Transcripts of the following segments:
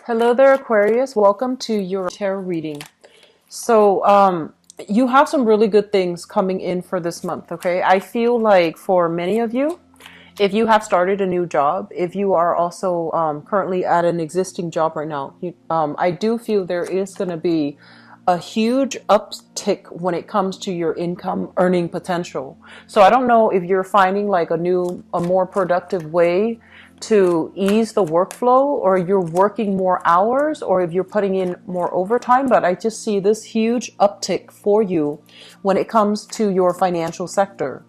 Hello there, Aquarius. Welcome to your tarot reading. So, you have some really good things coming in for this month, okay? I feel like for many of you, if you have started a new job, if you are also currently at an existing job right now, I do feel there is going to be a huge uptick when it comes to your income earning potential. So I don't know if you're finding like a more productive way to ease the workflow, or you're working more hours, or if you're putting in more overtime, but I just see this huge uptick for you when it comes to your financial sector.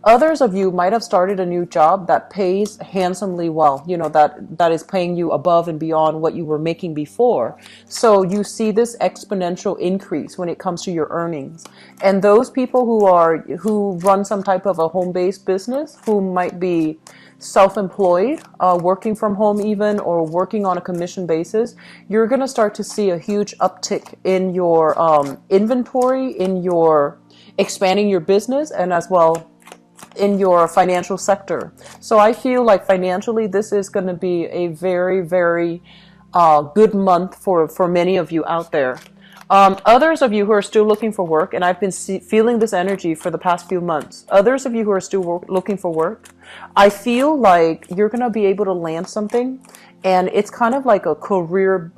Others of you might have started a new job that pays handsomely well, that is paying you above and beyond what you were making before. So you see this exponential increase when it comes to your earnings. And those people who run some type of a home-based business, who might be self-employed, working from home even, or working on a commission basis, you're going to start to see a huge uptick in your inventory, in your expanding your business, and as well in your financial sector. So I feel like financially, this is going to be a very, very good month for many of you out there. Others of you who are still looking for work, and I've been feeling this energy for the past few months. Others of you who are still looking for work, I feel like you're going to be able to land something, and it's kind of like a career,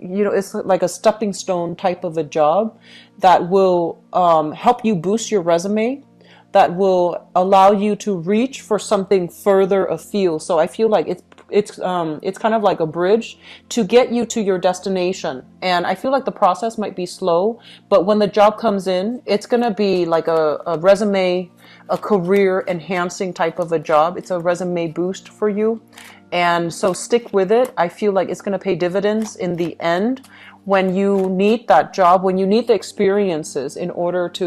it's like a stepping stone type of a job that will help you boost your resume, that will allow you to reach for something further afield. So I feel like it's kind of like a bridge to get you to your destination. And I feel like the process might be slow, but when the job comes in, it's gonna be like a resume, a career enhancing type of a job. It's a resume boost for you. And so stick with it. I feel like it's gonna pay dividends in the end when you need that job, when you need the experiences in order to,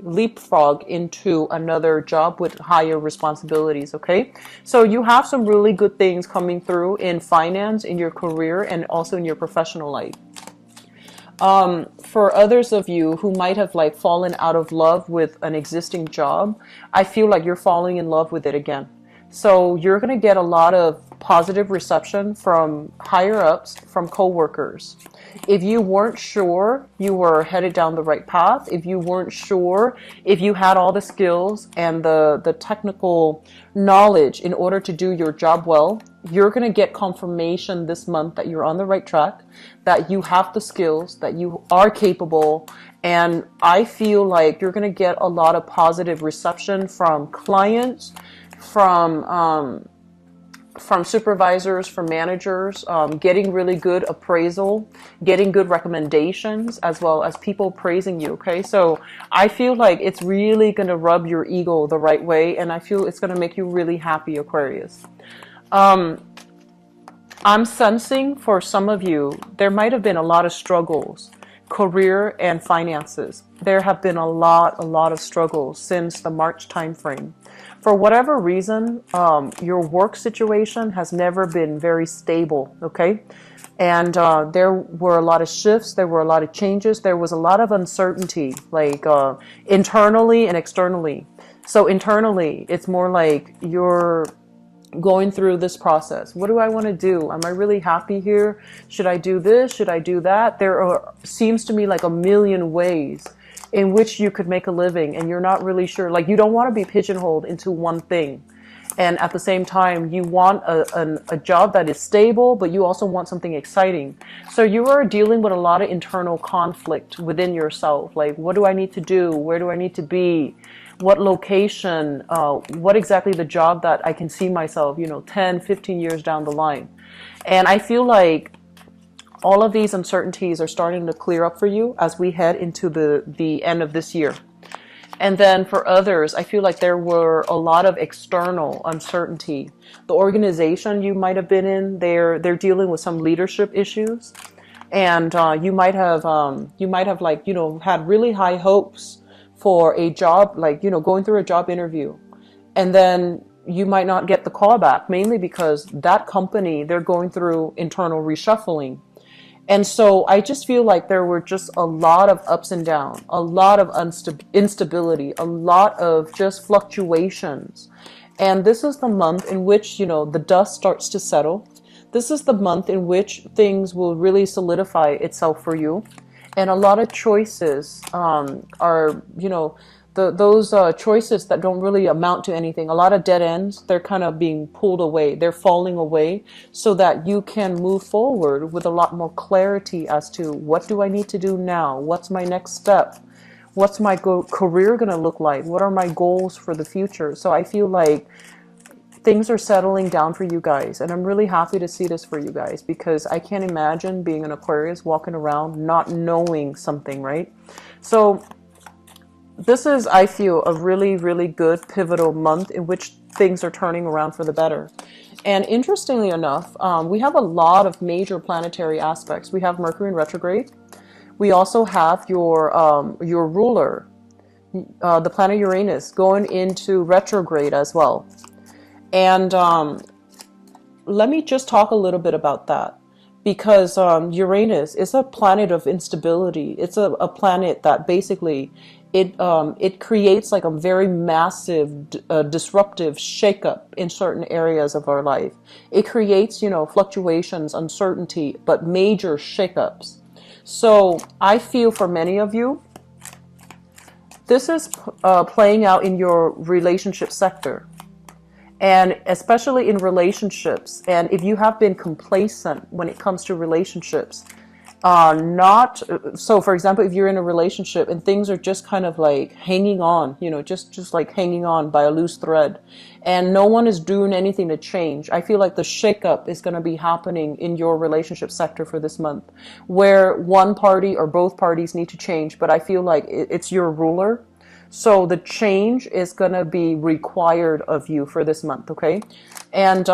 leapfrog into another job with higher responsibilities, okay? So you have some really good things coming through in finance, in your career, and also in your professional life. For others of you who might have like fallen out of love with an existing job, I feel like you're falling in love with it again. So you're going to get a lot of positive reception from higher ups, from coworkers. If you weren't sure you were headed down the right path, if you weren't sure if you had all the skills and the technical knowledge in order to do your job well, you're going to get confirmation this month that you're on the right track, that you have the skills, that you are capable. And I feel like you're going to get a lot of positive reception from clients, from supervisors, from managers, getting really good appraisal, getting good recommendations, as well as people praising you, okay? So I feel like it's really going to rub your ego the right way, and I feel it's going to make you really happy, Aquarius. I'm sensing for some of you, there might have been a lot of struggles, career and finances. There have been a lot of struggles since the March timeframe. For whatever reason, your work situation has never been very stable, okay? And there were a lot of shifts, there were a lot of changes, there was a lot of uncertainty, like internally and externally. So internally, it's more like you're going through this process. What do I want to do? Am I really happy here? Should I do this? Should I do that? Seems to me like a million ways in which you could make a living, and you're not really sure. Like, you don't want to be pigeonholed into one thing. And at the same time, you want a job that is stable, but you also want something exciting. So you are dealing with a lot of internal conflict within yourself. Like, what do I need to do? Where do I need to be? What location? What exactly the job that I can see myself, 10, 15 years down the line. And I feel like all of these uncertainties are starting to clear up for you as we head into the end of this year. And then for others, I feel like there were a lot of external uncertainty. The organization you might have been in, they're dealing with some leadership issues, and you might have had really high hopes for a job, like going through a job interview, and then you might not get the call back, mainly because that company, they're going through internal reshuffling. And so I just feel like there were just a lot of ups and downs, a lot of instability, a lot of just fluctuations. And this is the month in which, the dust starts to settle. This is the month in which things will really solidify itself for you. And a lot of choices are, those choices that don't really amount to anything. A lot of dead ends, they're kind of being pulled away. They're falling away so that you can move forward with a lot more clarity as to what do I need to do now? What's my next step? What's my career going to look like? What are my goals for the future? So I feel like things are settling down for you guys. And I'm really happy to see this for you guys, because I can't imagine being an Aquarius walking around not knowing something, right? So this is, I feel, a really, really good pivotal month in which things are turning around for the better. And interestingly enough, we have a lot of major planetary aspects. We have Mercury in retrograde. We also have your ruler, the planet Uranus, going into retrograde as well. And let me just talk a little bit about that, because Uranus is a planet of instability. It's a planet that basically it creates like a very massive disruptive shakeup in certain areas of our life. It creates, fluctuations, uncertainty, but major shakeups. So I feel for many of you, this is playing out in your relationship sector. And especially in relationships, and if you have been complacent when it comes to relationships, so for example, if you're in a relationship and things are just kind of like hanging on, just like hanging on by a loose thread, and no one is doing anything to change, I feel like the shakeup is going to be happening in your relationship sector for this month, where one party or both parties need to change. But I feel like it's your ruler. So the change is going to be required of you for this month, okay? And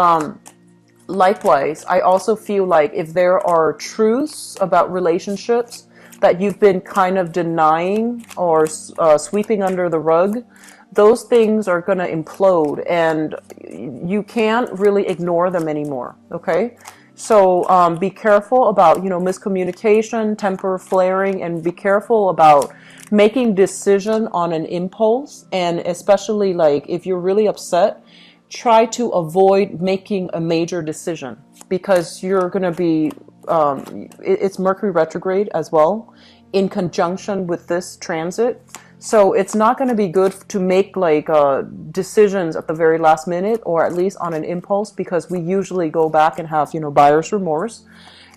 likewise, I also feel like if there are truths about relationships that you've been kind of denying or sweeping under the rug, those things are going to implode, and you can't really ignore them anymore, okay? So be careful about, miscommunication, temper flaring, and be careful about making decision on an impulse. And especially like if you're really upset, try to avoid making a major decision, because you're going to be, it's Mercury retrograde as well in conjunction with this transit. So it's not going to be good to make like decisions at the very last minute, or at least on an impulse, because we usually go back and have, buyer's remorse.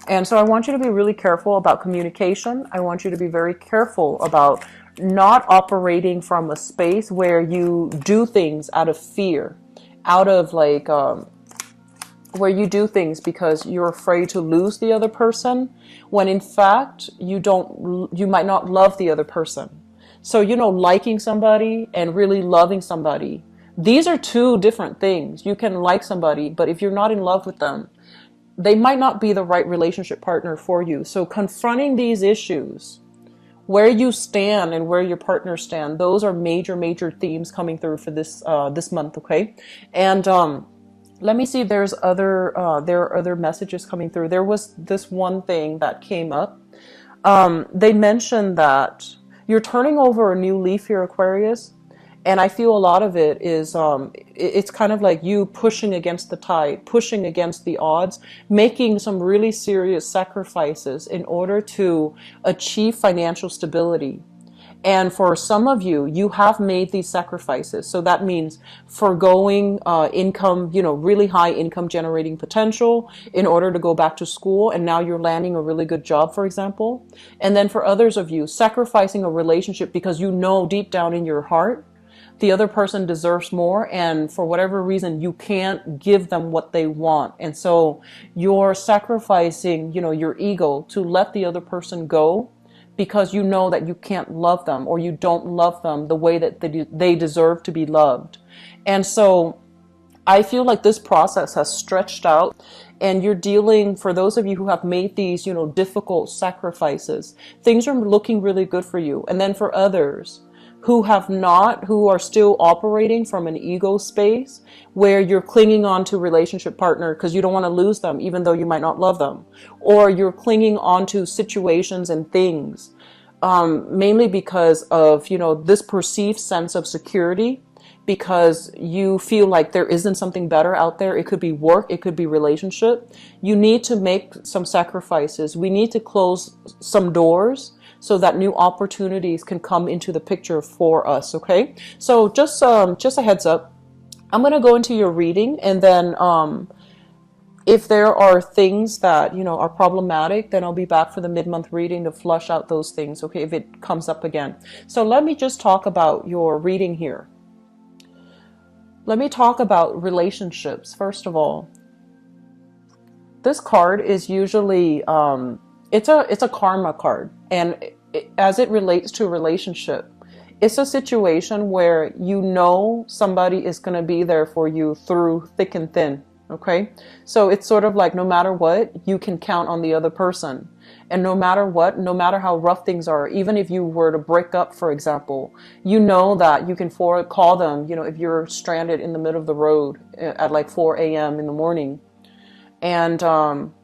And so I want you to be really careful about communication. I want you to be very careful about not operating from a space where you do things out of fear, out of like, where you do things because you're afraid to lose the other person, when in fact you might not love the other person. So, liking somebody and really loving somebody, these are two different things. You can like somebody, but if you're not in love with them, they might not be the right relationship partner for you. So confronting these issues, where you stand and where your partner stand, those are major, major themes coming through for this this month, okay? And let me see if there are other messages coming through. There was this one thing that came up. They mentioned that you're turning over a new leaf here, Aquarius. And I feel a lot of it is, it's kind of like you pushing against the tide, pushing against the odds, making some really serious sacrifices in order to achieve financial stability. And for some of you, you have made these sacrifices. So that means foregoing income, really high income generating potential in order to go back to school. And now you're landing a really good job, for example. And then for others of you, sacrificing a relationship because deep down in your heart, the other person deserves more, and for whatever reason, you can't give them what they want. And so you're sacrificing, your ego to let the other person go, because you know that you can't love them, or you don't love them the way that they deserve to be loved. And so I feel like this process has stretched out, and you're dealing, for those of you who have made these, difficult sacrifices, things are looking really good for you. And then for others who have not, who are still operating from an ego space where you're clinging on to relationship partner because you don't want to lose them, even though you might not love them, or you're clinging on to situations and things, mainly because of, this perceived sense of security, because you feel like there isn't something better out there. It could be work, it could be relationship. You need to make some sacrifices. We need to close some doors so that new opportunities can come into the picture for us, okay? So just a heads up. I'm going to go into your reading, and then if there are things that, are problematic, then I'll be back for the mid-month reading to flush out those things, okay, if it comes up again. So let me just talk about your reading here. Let me talk about relationships, first of all. This card is usually, it's a karma card. And as it relates to a relationship, it's a situation where somebody is going to be there for you through thick and thin. Okay, so it's sort of like no matter what, you can count on the other person. And no matter what, no matter how rough things are, even if you were to break up, for example, you know that you can call them, if you're stranded in the middle of the road at like 4 a.m. in the morning. And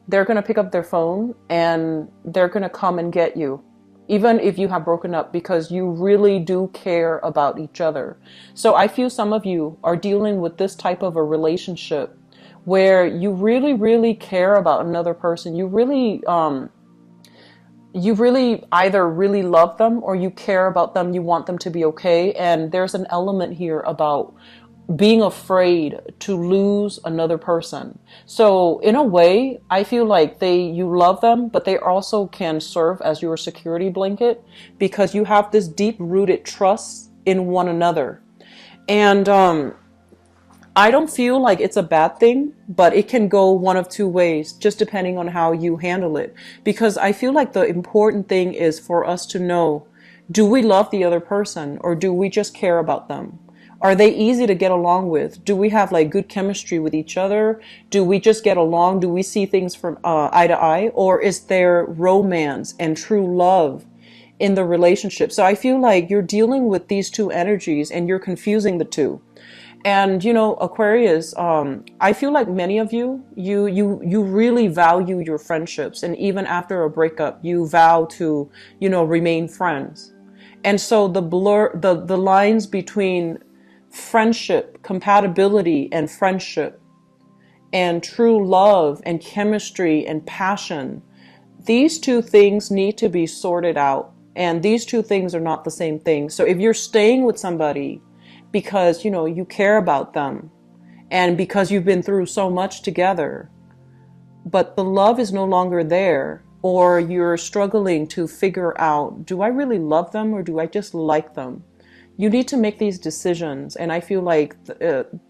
they're going to pick up their phone and they're going to come and get you, even if you have broken up, because you really do care about each other. So I feel some of you are dealing with this type of a relationship where you really, really care about another person. You really either really love them or you care about them. You want them to be okay. And there's an element here about being afraid to lose another person. So in a way, I feel like you love them, but they also can serve as your security blanket because you have this deep rooted trust in one another. And I don't feel like it's a bad thing, but it can go one of two ways, just depending on how you handle it. Because I feel like the important thing is for us to know, do we love the other person or do we just care about them? Are they easy to get along with? Do we have like good chemistry with each other? Do we just get along? Do we see things from eye to eye? Or is there romance and true love in the relationship? So I feel like you're dealing with these two energies and you're confusing the two. And, Aquarius, I feel like many of you really value your friendships. And even after a breakup, you vow to, remain friends. And so the lines between friendship, compatibility and friendship and true love and chemistry and passion, these two things need to be sorted out. And these two things are not the same thing. So if you're staying with somebody because, you care about them and because you've been through so much together, but the love is no longer there, or you're struggling to figure out, do I really love them or do I just like them? You need to make these decisions. And I feel like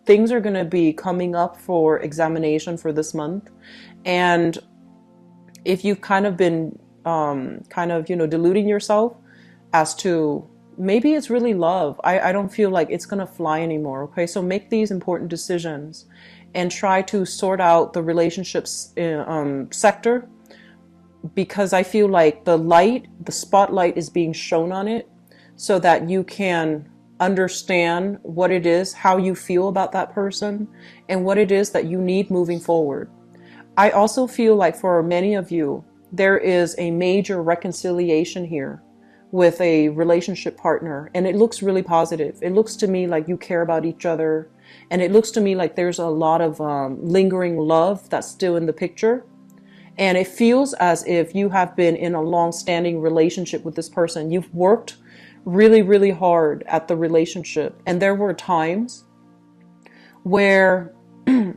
things are going to be coming up for examination for this month. And if you've kind of been deluding yourself as to maybe it's really love, I don't feel like it's going to fly anymore. Okay, so make these important decisions and try to sort out the relationships sector, because I feel like the spotlight is being shown on it so that you can understand what it is, how you feel about that person, and what it is that you need moving forward. I also feel like for many of you, there is a major reconciliation here with a relationship partner, and it looks really positive. It looks to me like you care about each other, and it looks to me like there's a lot of lingering love that's still in the picture. And it feels as if you have been in a long-standing relationship with this person. You've worked really, really hard at the relationship, and there were times where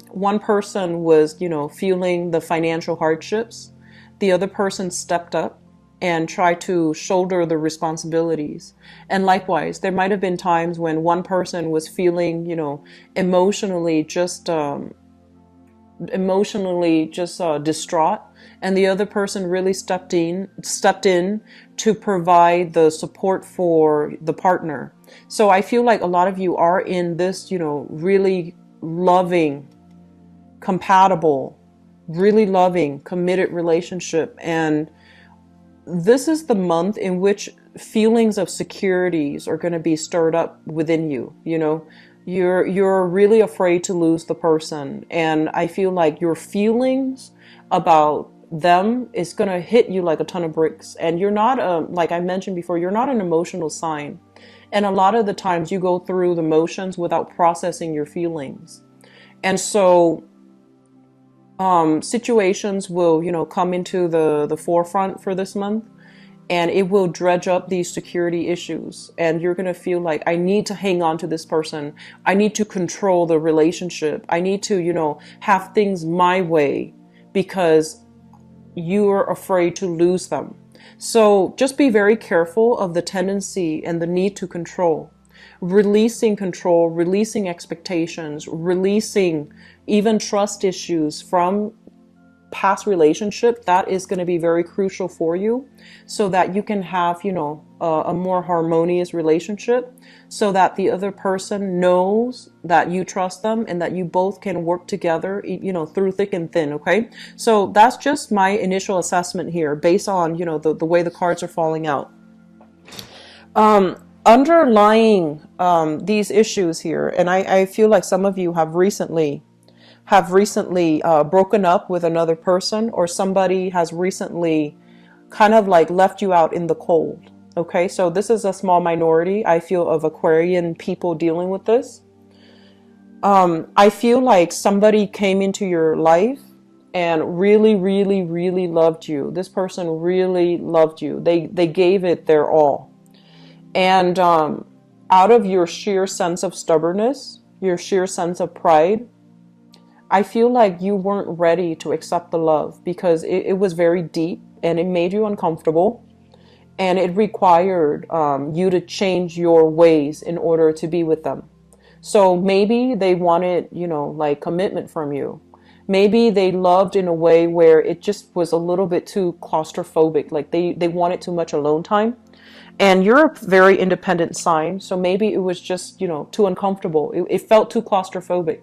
one person was, feeling the financial hardships. The other person stepped up and try to shoulder the responsibilities. And likewise, there might have been times when one person was feeling, emotionally just distraught, and the other person really stepped in to provide the support for the partner. So I feel like a lot of you are in this, really loving, compatible, really loving, committed relationship. And this is the month in which feelings of securities are going to be stirred up within you. You're really afraid to lose the person. And I feel like your feelings about them is going to hit you like a ton of bricks. And you're not, like I mentioned before, you're not an emotional sign. And a lot of the times you go through the motions without processing your feelings. And so situations will, come into the forefront for this month, and it will dredge up these security issues. And you're going to feel like, I need to hang on to this person. I need to control the relationship. I need to, have things my way because you're afraid to lose them. So just be very careful of the tendency and the need to control. Control, releasing expectations, releasing even trust issues from past relationship, that is going to be very crucial for you so that you can have, a more harmonious relationship, so that the other person knows that you trust them and that you both can work together, through thick and thin. Okay. So that's just my initial assessment here based on, the way the cards are falling out. Underlying these issues here, and I feel like some of you have recently broken up with another person, or somebody has recently kind of like left you out in the cold. Okay, so this is a small minority, I feel, of Aquarian people dealing with this. I feel like somebody came into your life and really, really, really loved you. This person really loved you. They gave it their all. And out of your sheer sense of stubbornness, your sheer sense of pride, I feel like you weren't ready to accept the love because it was very deep and it made you uncomfortable, and it required you to change your ways in order to be with them. So maybe they wanted, like commitment from you. Maybe they loved in a way where it just was a little bit too claustrophobic, like they wanted too much alone time. And you're a very independent sign, so maybe it was just, too uncomfortable. It felt too claustrophobic.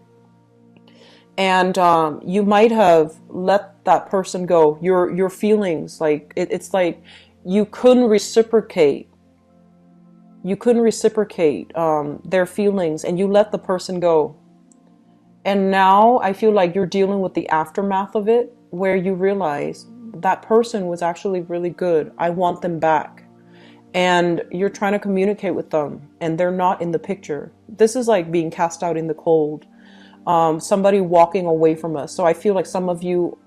And you might have let that person go. Your feelings, like it's like you couldn't reciprocate. You couldn't reciprocate their feelings, and you let the person go. And now I feel like you're dealing with the aftermath of it, where you realize that person was actually really good. I want them back. And you're trying to communicate with them, and they're not in the picture. This is like being cast out in the cold. Somebody walking away from us. So I feel like some of you,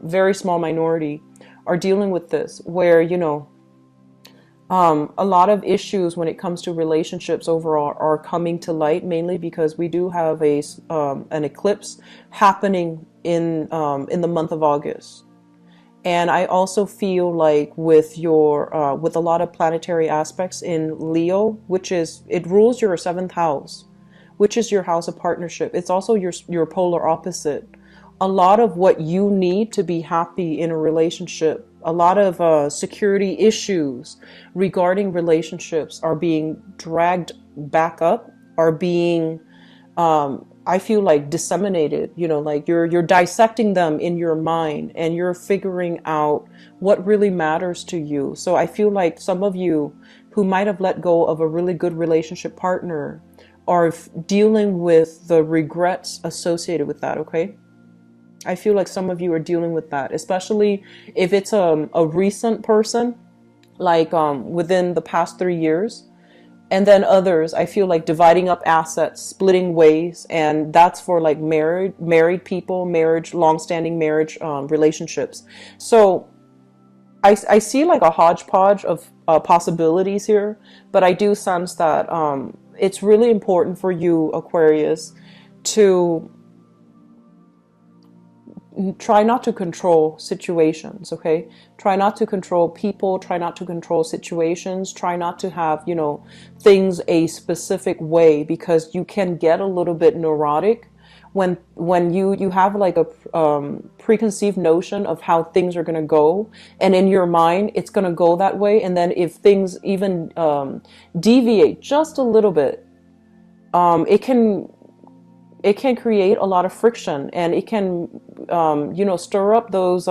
very small minority, are dealing with this, where, a lot of issues when it comes to relationships overall are coming to light, mainly because we do have an eclipse happening in the month of August. And I also feel like with with a lot of planetary aspects in Leo, it rules your 7th house, which is your house of partnership. It's also your polar opposite. A lot of what you need to be happy in a relationship, a lot of security issues regarding relationships are being dragged back up, are being, I feel like, disseminated. Like you're dissecting them in your mind, and you're figuring out what really matters to you. So I feel like some of you who might have let go of a really good relationship partner are dealing with the regrets associated with that. Okay, I feel like some of you are dealing with that, especially if it's a recent person, like within the past 3 years. And then others, I feel like dividing up assets, splitting ways, and that's for like married people, long-standing marriage relationships. So I see like a hodgepodge of possibilities here, but I do sense that it's really important for you, Aquarius, to try not to control situations. Okay, try not to control people, try not to control situations, try not to have things a specific way, because you can get a little bit neurotic when you have like a preconceived notion of how things are going to go, and in your mind it's going to go that way, and then if things even deviate just a little bit, it can create a lot of friction, and it can stir up those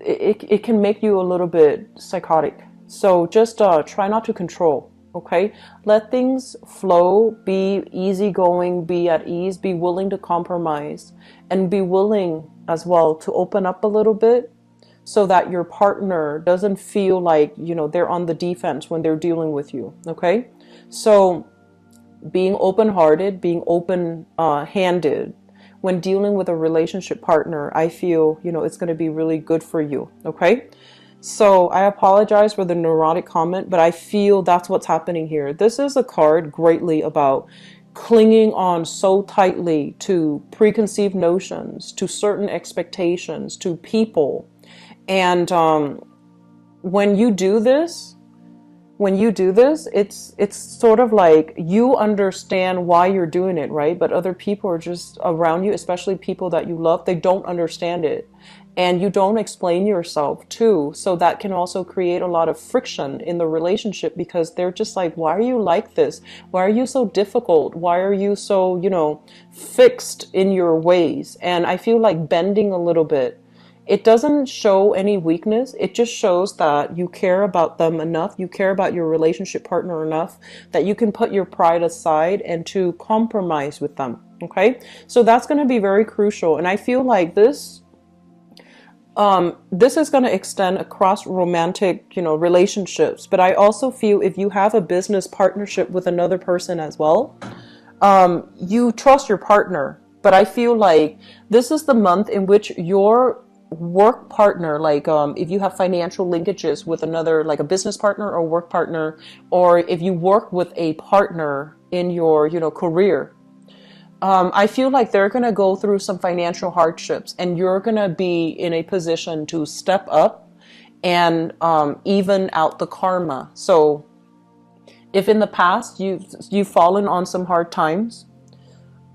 it can make you a little bit psychotic. So just try not to control. Okay, let things flow, be easygoing, be at ease, be willing to compromise, and be willing as well to open up a little bit, so that your partner doesn't feel like, they're on the defense when they're dealing with you. Okay. So being open-hearted, being open-handed when dealing with a relationship partner, I feel, it's going to be really good for you. Okay. So I apologize for the neurotic comment, but I feel that's what's happening here. This is a card greatly about clinging on so tightly to preconceived notions, to certain expectations, to people. And when you do this, it's sort of like you understand why you're doing it, right? But other people are just around you, especially people that you love, they don't understand it. And you don't explain yourself too. So that can also create a lot of friction in the relationship, because they're just like, why are you like this? Why are you so difficult? Why are you so, fixed in your ways? And I feel like bending a little bit. It doesn't show any weakness. It just shows that you care about them enough. You care about your relationship partner enough that you can put your pride aside and to compromise with them. Okay. So that's going to be very crucial. And I feel like this is going to extend across romantic, relationships. But I also feel if you have a business partnership with another person as well, you trust your partner. But I feel like this is the month in which your work partner, like if you have financial linkages with another, like a business partner or work partner, or if you work with a partner in your, career, I feel like they're going to go through some financial hardships, and you're going to be in a position to step up and even out the karma. So if in the past you've fallen on some hard times,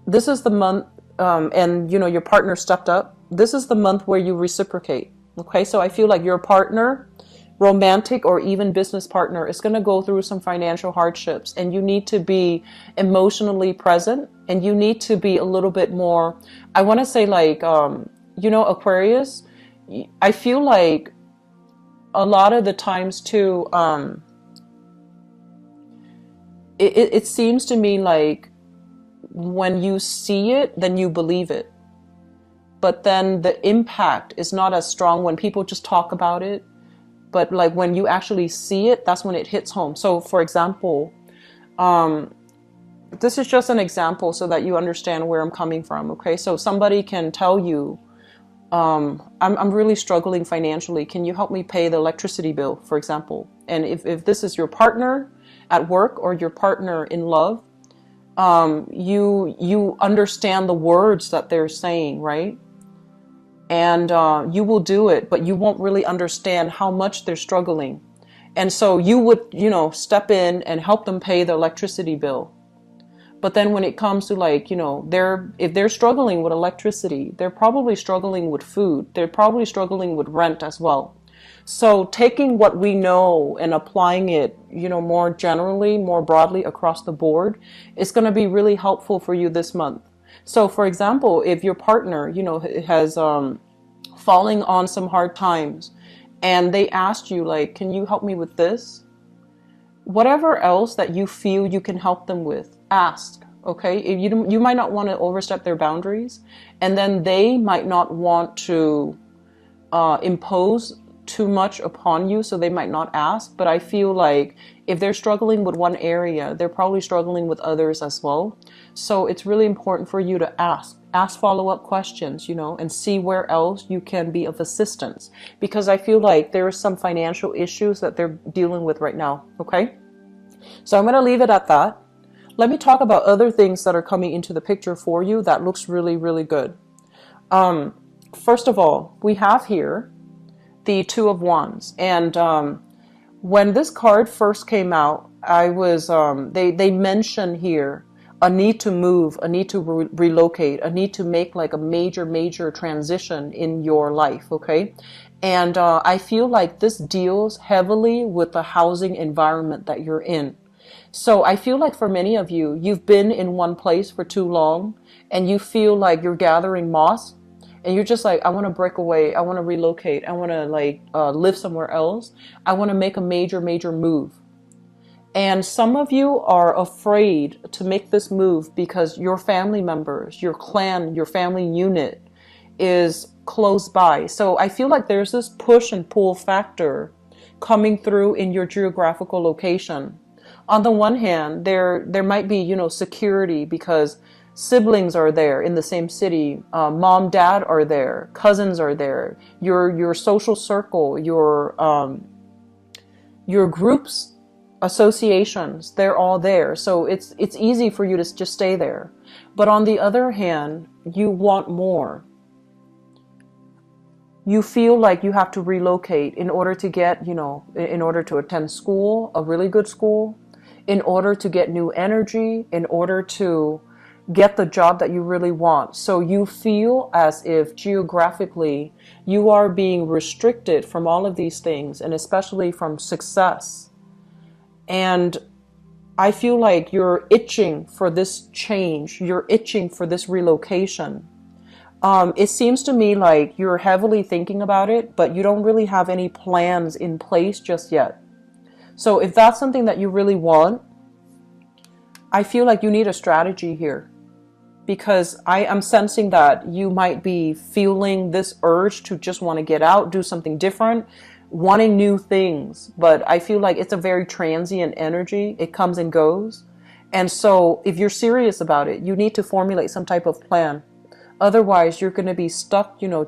this is the month, and your partner stepped up. This is the month where you reciprocate. Okay, so I feel like your partner, romantic or even business partner, is going to go through some financial hardships, and you need to be emotionally present, and you need to be a little bit more, I want to say, like, Aquarius, I feel like a lot of the times too, it seems to me like when you see it, then you believe it. But then the impact is not as strong when people just talk about it. But like when you actually see it, that's when it hits home. So for example, this is just an example so that you understand where I'm coming from. Okay. So somebody can tell you, I'm really struggling financially. Can you help me pay the electricity bill, for example? And if this is your partner at work or your partner in love, you understand the words that they're saying, right? And you will do it, but you won't really understand how much they're struggling. And so you would, step in and help them pay the electricity bill. But then when it comes to like, if they're struggling with electricity, they're probably struggling with food. They're probably struggling with rent as well. So taking what we know and applying it, more generally, more broadly across the board is going to be really helpful for you this month. So for example, if your partner, has falling on some hard times and they asked you like, can you help me with this? Whatever else that you feel you can help them with, ask. Okay. If you might not want to overstep their boundaries, and then they might not want to impose too much upon you, so they might not ask. But I feel like if they're struggling with one area, they're probably struggling with others as well. So it's really important for you to ask follow-up questions, and see where else you can be of assistance, because I feel like there are some financial issues that they're dealing with right now. Okay. So I'm going to leave it at that. Let me talk about other things that are coming into the picture for you that looks really, really good. First of all, we have here the Two of Wands. And when this card first came out, I was, they mention here a need to move, a need to relocate, a need to make like a major transition in your life. Okay. And I feel like this deals heavily with the housing environment that you're in. So I feel like for many of you, you've been in one place for too long and you feel like you're gathering moss. And you're just like, I want to break away. I want to relocate. I want to like live somewhere else. I want to make a major move. And some of you are afraid to make this move because your family members, your clan, your family unit is close by. So I feel like there's this push and pull factor coming through in your geographical location. On the one hand, there might be, security because siblings are there in the same city, mom, dad are there, cousins are there, your social circle, your groups, associations, they're all there. So it's easy for you to just stay there. But on the other hand, you want more. You feel like you have to relocate in order to get, in order to attend school, a really good school, in order to get new energy, in order to get the job that you really want. So you feel as if geographically you are being restricted from all of these things, and especially from success. And I feel like you're itching for this change. You're itching for this relocation. It seems to me like you're heavily thinking about it, but you don't really have any plans in place just yet. So if that's something that you really want, I feel like you need a strategy here, because I am sensing that you might be feeling this urge to just want to get out, do something different, wanting new things. But I feel like it's a very transient energy. It comes and goes. And so if you're serious about it, you need to formulate some type of plan. Otherwise, you're going to be stuck, you're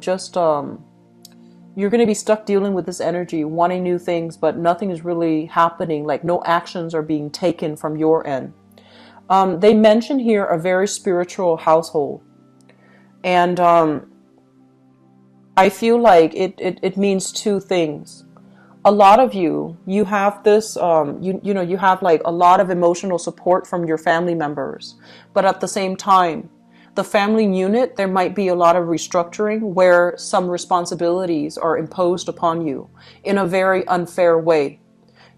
going to be stuck dealing with this energy, wanting new things, but nothing is really happening. Like no actions are being taken from your end. They mention here a very spiritual household. And I feel like it means two things. A lot of you have this, you have like a lot of emotional support from your family members. But at the same time, the family unit, there might be a lot of restructuring where some responsibilities are imposed upon you in a very unfair way.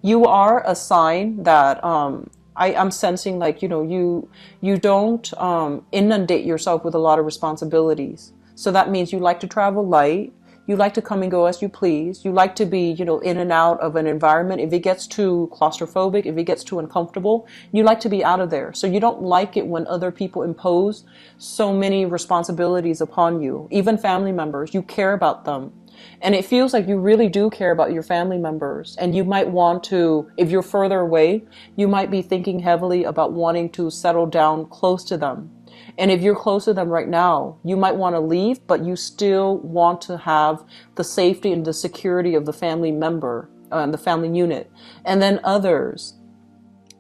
You are a sign that I'm sensing like, you don't inundate yourself with a lot of responsibilities. So that means you like to travel light. You like to come and go as you please. You like to be, in and out of an environment. If it gets too claustrophobic, if it gets too uncomfortable, you like to be out of there. So you don't like it when other people impose so many responsibilities upon you, even family members. You care about them. And it feels like you really do care about your family members. And you might want to, if you're further away, you might be thinking heavily about wanting to settle down close to them. And if you're close to them right now, you might want to leave, but you still want to have the safety and the security of the family member, the family unit. And then others,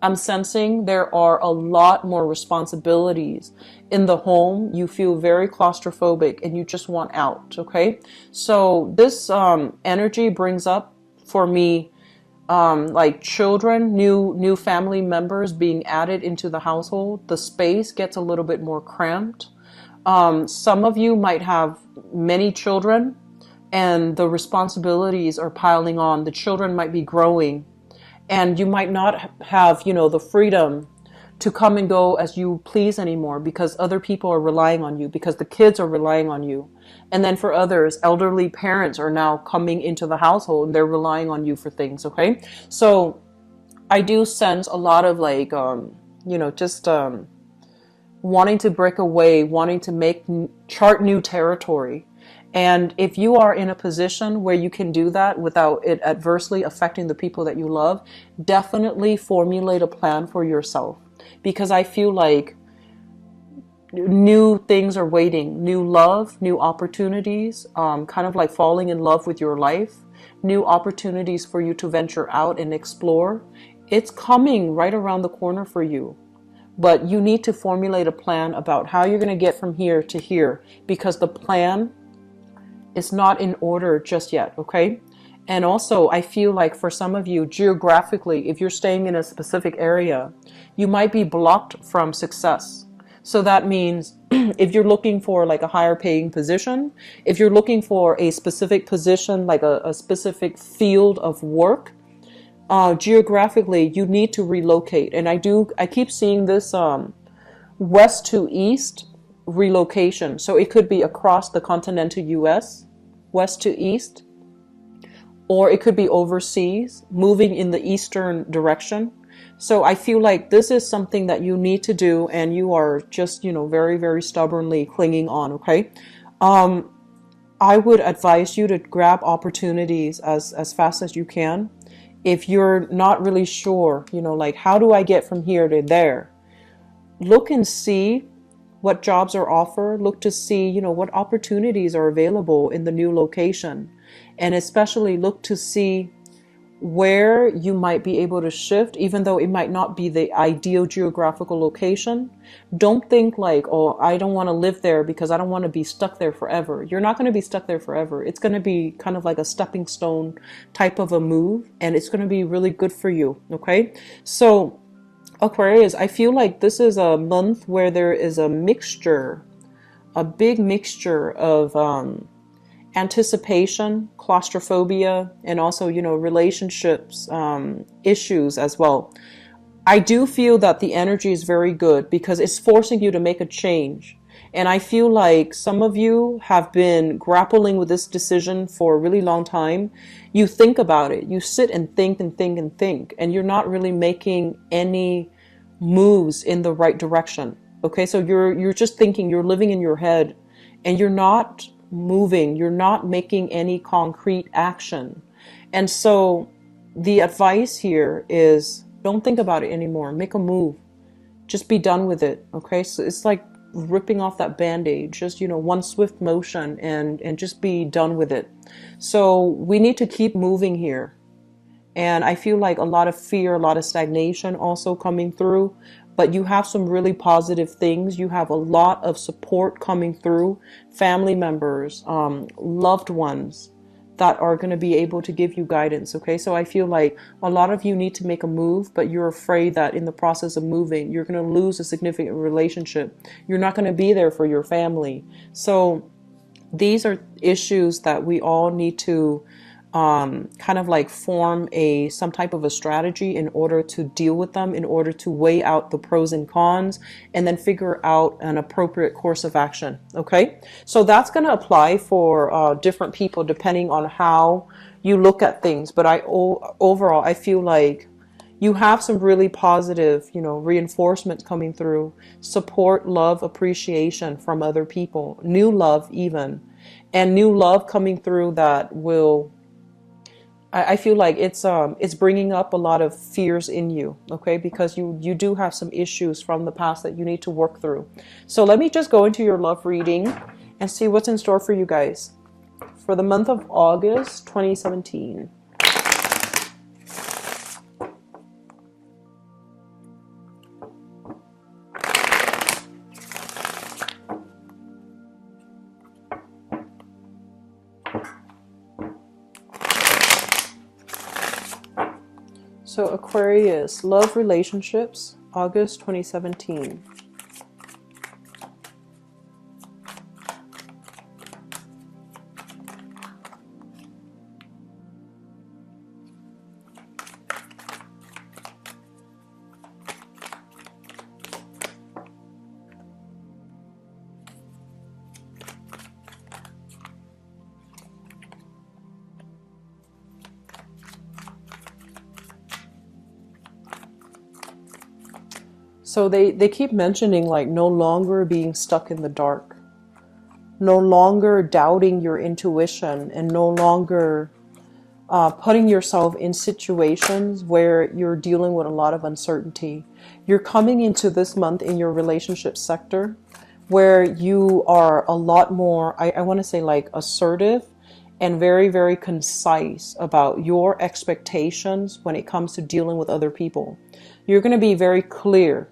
I'm sensing there are a lot more responsibilities in the home. You feel very claustrophobic and you just want out, okay? So this energy brings up for me like children, new family members being added into the household. The space gets a little bit more cramped. Some of you might have many children and the responsibilities are piling on. The children might be growing and you might not have, the freedom to come and go as you please anymore because other people are relying on you, because the kids are relying on you. And then for others, elderly parents are now coming into the household and they're relying on you for things, okay? So I do sense a lot of like, wanting to break away, wanting to chart new territory. And if you are in a position where you can do that without it adversely affecting the people that you love, definitely formulate a plan for yourself. Because I feel like new things are waiting, new love, new opportunities, kind of like falling in love with your life, new opportunities for you to venture out and explore. It's coming right around the corner for you. But you need to formulate a plan about how you're going to get from here to here, because the plan is not in order just yet, okay? And also, I feel like for some of you, geographically, if you're staying in a specific area, you might be blocked from success. So that means if you're looking for like a higher paying position, if you're looking for a specific position, like a specific field of work, geographically, you need to relocate. And I keep seeing this west to east relocation. So it could be across the continental US, west to east, or it could be overseas, moving in the eastern direction. So I feel like this is something that you need to do, and you are just, very, very stubbornly clinging on, okay? I would advise you to grab opportunities as fast as you can. If you're not really sure, you know, like, how do I get from here to there? Look and see what jobs are offered. Look to see, you know, what opportunities are available in the new location. And especially look to see where you might be able to shift, even though it might not be the ideal geographical location. Don't think like, oh, I don't want to live there because I don't want to be stuck there forever. You're not going to be stuck there forever. It's going to be kind of like a stepping stone type of a move, and it's going to be really good for you. Okay. So Aquarius, I feel like this is a month where there is a mixture, a big mixture of, anticipation, claustrophobia, and also, you know, relationships, issues as well. I do feel that the energy is very good because it's forcing you to make a change. And I feel like some of you have been grappling with this decision for a really long time. You think about it, you sit and think and think and think, and you're not really making any moves in the right direction. Okay, so you're just thinking, you're living in your head, and you're not moving, you're not making any concrete action. And so the advice here is, don't think about it anymore. Make a move. Just be done with it. Okay, so it's like ripping off that band-aid. Just, you know, one swift motion and just be done with it. So we need to keep moving here. And I feel like a lot of fear, a lot of stagnation also coming through. But you have some really positive things. You have a lot of support coming through, family members, loved ones that are going to be able to give you guidance. Okay, so I feel like a lot of you need to make a move, but you're afraid that in the process of moving, you're going to lose a significant relationship. You're not going to be there for your family. So these are issues that we all need to kind of like form some type of a strategy in order to deal with them, in order to weigh out the pros and cons, and then figure out an appropriate course of action. Okay, so that's going to apply for different people depending on how you look at things. But overall, I feel like you have some really positive, you know, reinforcement coming through, support, love, appreciation from other people, new love even, and new love coming through that will, I feel like it's bringing up a lot of fears in you, okay? Because you do have some issues from the past that you need to work through. So let me just go into your love reading and see what's in store for you guys for the month of August 2017. So Aquarius, love relationships, August 2017. So they keep mentioning like no longer being stuck in the dark, no longer doubting your intuition, and no longer putting yourself in situations where you're dealing with a lot of uncertainty. You're coming into this month in your relationship sector where you are a lot more, I want to say like assertive and very, very concise about your expectations when it comes to dealing with other people. You're going to be very clear.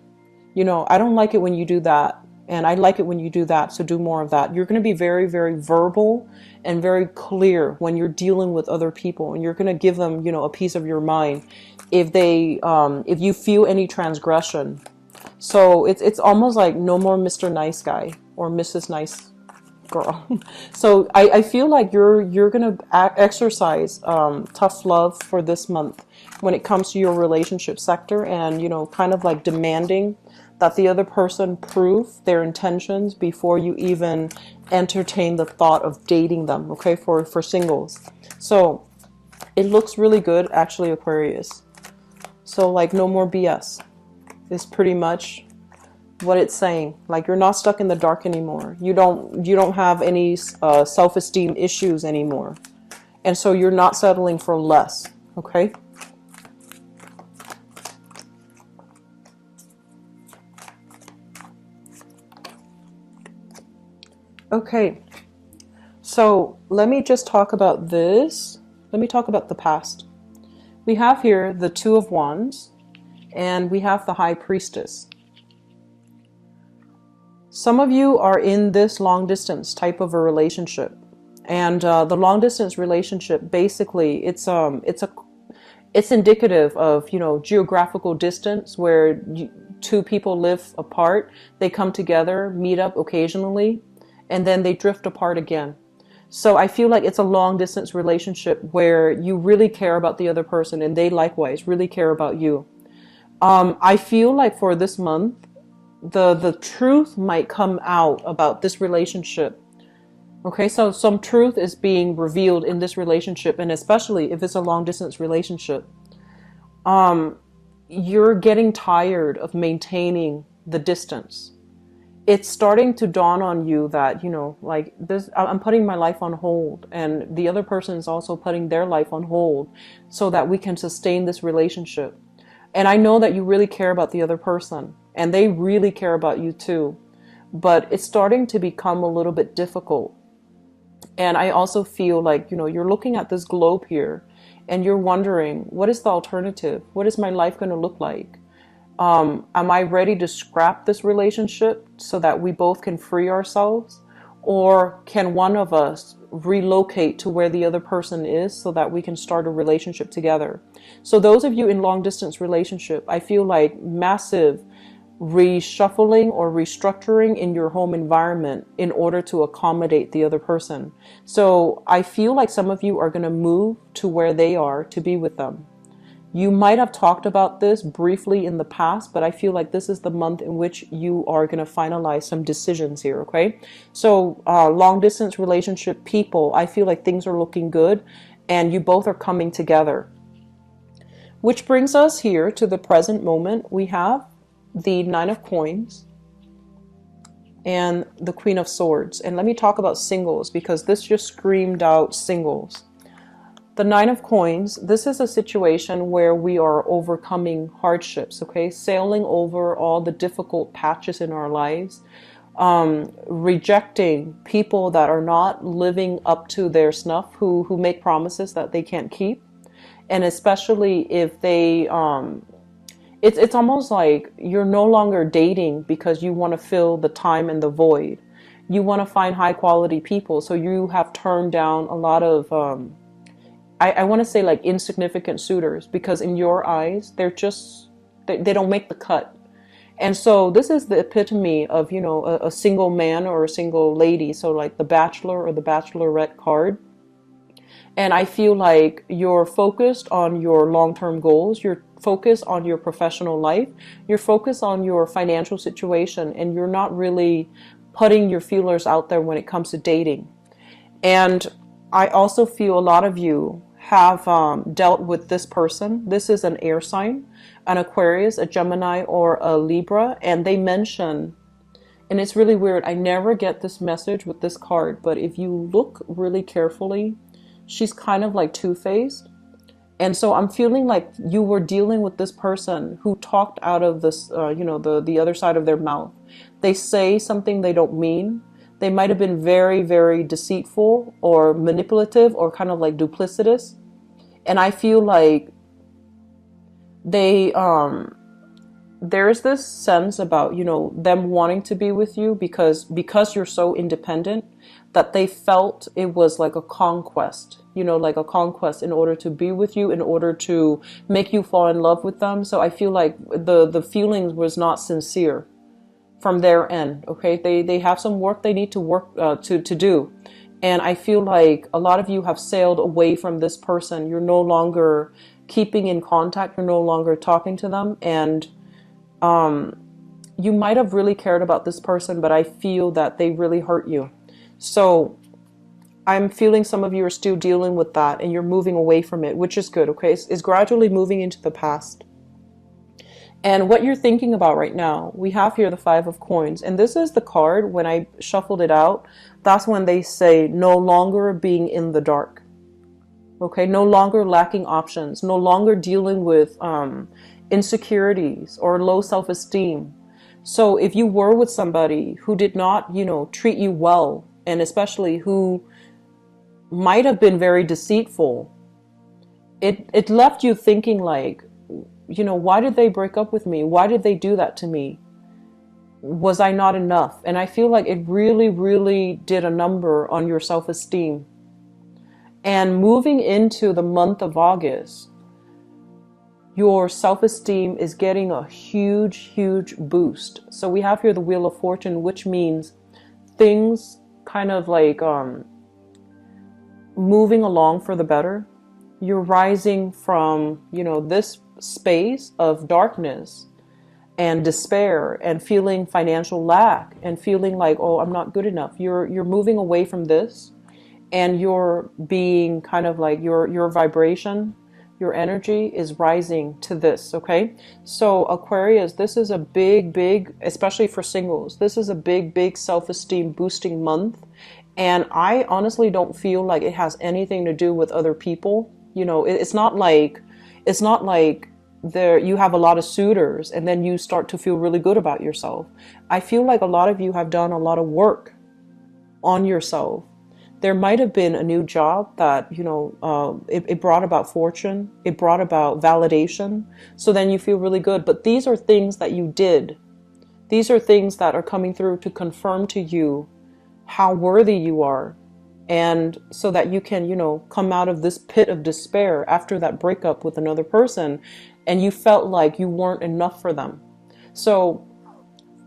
You know, I don't like it when you do that, and I like it when you do that, so do more of that. You're going to be very, very verbal and very clear when you're dealing with other people, and you're going to give them, you know, a piece of your mind if if you feel any transgression. So it's almost like no more Mr. Nice Guy or Mrs. Nice Girl. So I feel like you're going to exercise tough love for this month when it comes to your relationship sector, and, you know, kind of like demanding that the other person prove their intentions before you even entertain the thought of dating them, okay, for singles. So it looks really good, actually, Aquarius. So like no more BS is pretty much what it's saying. Like, you're not stuck in the dark anymore. You don't have any self-esteem issues anymore. And so you're not settling for less, okay? Okay, so let me just talk about this. Let me talk about the past. We have here the Two of Wands, and we have the High Priestess. Some of you are in this long distance type of a relationship. And the long distance relationship, basically, it's indicative of, you know, geographical distance where two people live apart. They come together, meet up occasionally, and then they drift apart again. So I feel like it's a long distance relationship where you really care about the other person and they likewise really care about you. I feel like for this month, the truth might come out about this relationship. Okay, so some truth is being revealed in this relationship, and especially if it's a long distance relationship. You're getting tired of maintaining the distance. It's starting to dawn on you that, you know, like this, I'm putting my life on hold, and the other person is also putting their life on hold so that we can sustain this relationship. And I know that you really care about the other person, and they really care about you too, but it's starting to become a little bit difficult. And I also feel like, you know, you're looking at this globe here and you're wondering, what is the alternative? What is my life going to look like? Am I ready to scrap this relationship so that we both can free ourselves? Or can one of us relocate to where the other person is so that we can start a relationship together? So those of you in long distance relationship, I feel like massive reshuffling or restructuring in your home environment in order to accommodate the other person. So I feel like some of you are going to move to where they are to be with them. You might have talked about this briefly in the past, but I feel like this is the month in which you are going to finalize some decisions here, okay? So long distance relationship people, I feel like things are looking good and you both are coming together. Which brings us here to the present moment. We have the Nine of Coins and the Queen of Swords. And let me talk about singles because this just screamed out singles. The Nine of Coins, this is a situation where we are overcoming hardships, okay? Sailing over all the difficult patches in our lives, rejecting people that are not living up to their snuff, who make promises that they can't keep. And especially if they, it's almost like you're no longer dating because you want to fill the time and the void. You want to find high quality people. So you have turned down a lot of, I want to say like insignificant suitors because in your eyes, they're just, they don't make the cut. And so this is the epitome of, you know, a single man or a single lady. So like the Bachelor or the Bachelorette card. And I feel like you're focused on your long-term goals. You're focused on your professional life. You're focused on your financial situation. And you're not really putting your feelers out there when it comes to dating. And I also feel a lot of you have dealt with this person. This is an air sign, an Aquarius, a Gemini, or a Libra. And they mention, and it's really weird, I never get this message with this card, but if you look really carefully, she's kind of like two-faced. And so I'm feeling like you were dealing with this person who talked out of this, you know, the other side of their mouth. They say something they don't mean. They might have been very, very deceitful or manipulative or kind of like duplicitous. And I feel like they, there's this sense about, you know, them wanting to be with you because you're so independent that they felt it was like a conquest, you know, like a conquest in order to be with you, in order to make you fall in love with them. So I feel like the feelings was not sincere from their end. Okay, they have some work they need to work to do, and I feel like a lot of you have sailed away from this person. You're no longer keeping in contact. You're no longer talking to them, and you might have really cared about this person, but I feel that they really hurt you. So I'm feeling some of you are still dealing with that, and you're moving away from it, which is good. Okay, it's gradually moving into the past. And what you're thinking about right now, we have here the Five of Coins. And this is the card, when I shuffled it out, that's when they say no longer being in the dark. Okay, no longer lacking options, no longer dealing with insecurities or low self-esteem. So if you were with somebody who did not, treat you well, and especially who might have been very deceitful, it left you thinking like, why did they break up with me? Why did they do that to me? Was I not enough? And I feel like it really, really did a number on your self-esteem. And moving into the month of August, your self-esteem is getting a huge, huge boost. So we have here the Wheel of Fortune, which means things kind of like moving along for the better. You're rising from, this space of darkness and despair and feeling financial lack and feeling like, oh, I'm not good enough. You're moving away from this, and you're being kind of like your vibration, your energy is rising to this. Okay, so Aquarius, this is a big, especially for singles, this is a big self-esteem boosting month. And I honestly don't feel like it has anything to do with other people. It's not like there you have a lot of suitors and then you start to feel really good about yourself. I feel like a lot of you have done a lot of work on yourself. There might have been a new job that, it brought about fortune, it brought about validation. So then you feel really good. But these are things that you did. These are things that are coming through to confirm to you how worthy you are. And so that you can, come out of this pit of despair after that breakup with another person, and you felt like you weren't enough for them. So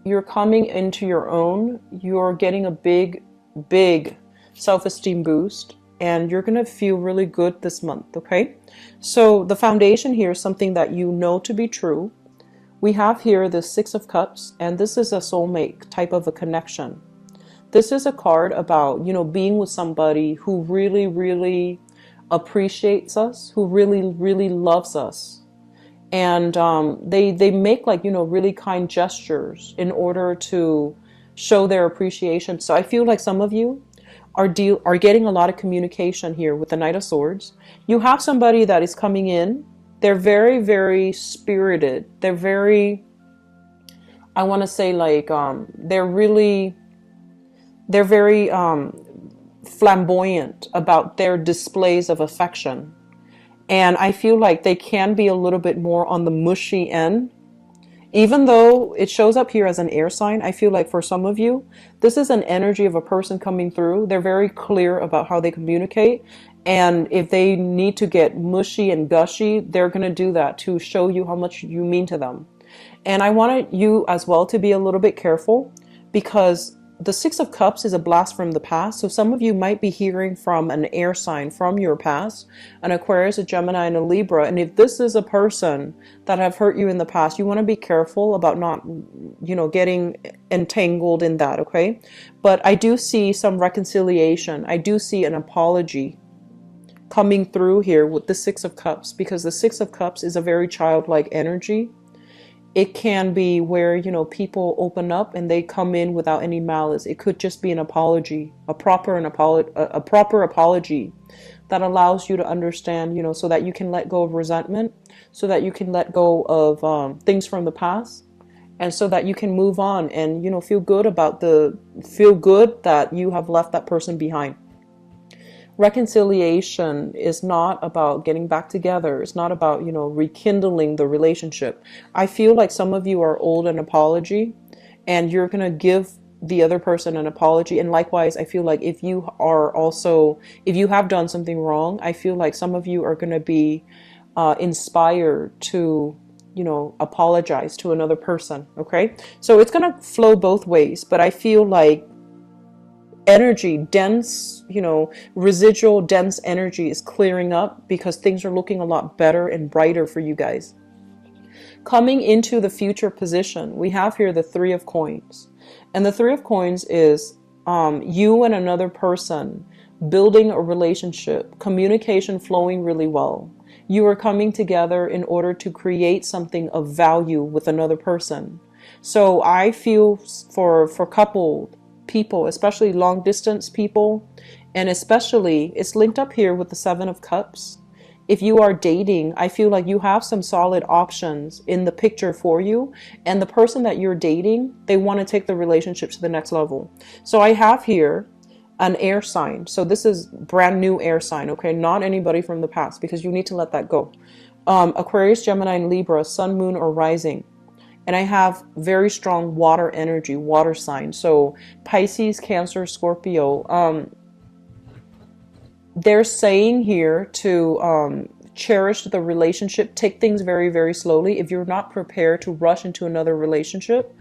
you're coming into your own, you're getting a big self-esteem boost, and you're going to feel really good this month. Okay. So the foundation here is something that you know to be true. We have here the Six of Cups, and this is a soulmate type of a connection. This is a card about, being with somebody who really, really appreciates us, who really, really loves us. And they make like, really kind gestures in order to show their appreciation. So I feel like some of you are getting a lot of communication here with the Knight of Swords. You have somebody that is coming in. They're very, very spirited. They're very, I want to say like, they're very flamboyant about their displays of affection. And I feel like they can be a little bit more on the mushy end. Even though it shows up here as an air sign, I feel like for some of you, this is an energy of a person coming through. They're very clear about how they communicate. And if they need to get mushy and gushy, they're going to do that to show you how much you mean to them. And I wanted you as well to be a little bit careful, because the Six of Cups is a blast from the past. So some of you might be hearing from an air sign from your past, an Aquarius, a Gemini, and a Libra. And if this is a person that have hurt you in the past, you want to be careful about not, getting entangled in that. Okay. But I do see some reconciliation. I do see an apology coming through here with the Six of Cups, because the Six of Cups is a very childlike energy. It can be where, people open up and they come in without any malice. It could just be an apology, a proper apology that allows you to understand, so that you can let go of resentment, so that you can let go of things from the past, and so that you can move on and, feel good that you have left that person behind. Reconciliation is not about getting back together. It's not about, rekindling the relationship. I feel like some of you are owed an apology, and you're going to give the other person an apology. And likewise, I feel like if you have done something wrong, I feel like some of you are going to be inspired to, apologize to another person. Okay. So it's going to flow both ways, but I feel like energy, dense, residual dense energy is clearing up, because things are looking a lot better and brighter for you guys. Coming into the future position, we have here the Three of Coins. And the Three of Coins is you and another person building a relationship, communication flowing really well. You are coming together in order to create something of value with another person. So I feel for coupled people, especially long distance people, and especially it's linked up here with the Seven of Cups. If you are dating, I feel like you have some solid options in the picture for you. And the person that you're dating, they want to take the relationship to the next level. So I have here an air sign. So this is brand new air sign, okay? Not anybody from the past, because you need to let that go. Aquarius, Gemini, and Libra, sun, moon, or rising. And I have very strong water energy, water sign. So Pisces, Cancer, Scorpio. They're saying here to cherish the relationship, take things very, very slowly. If you're not prepared to rush into another relationship,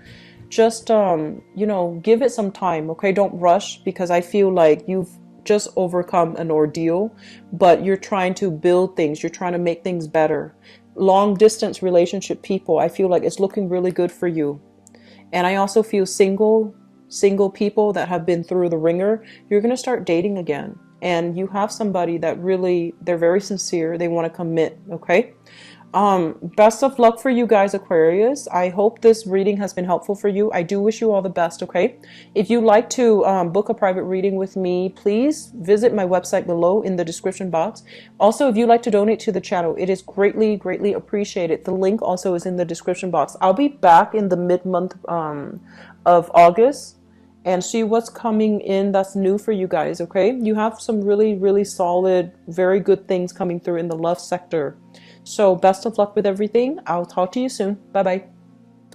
just, you know, give it some time, okay? Don't rush, because I feel like you've just overcome an ordeal, but you're trying to build things. You're trying to make things better. Long distance relationship people, I feel like it's looking really good for you. And I also feel single people that have been through the ringer, you're going to start dating again. And you have somebody that really, they're very sincere. They want to commit. Okay. Best of luck for you guys, Aquarius. I hope this reading has been helpful for you. I do wish you all the best. Okay. If you'd like to book a private reading with me, please visit my website below in the description box. Also, if you'd like to donate to the channel, it is greatly, greatly appreciated. The link also is in the description box. I'll be back in the mid-month of August and see what's coming in that's new for you guys, okay? You have some really, really solid, very good things coming through in the love sector. So best of luck with everything. I'll talk to you soon. Bye-bye.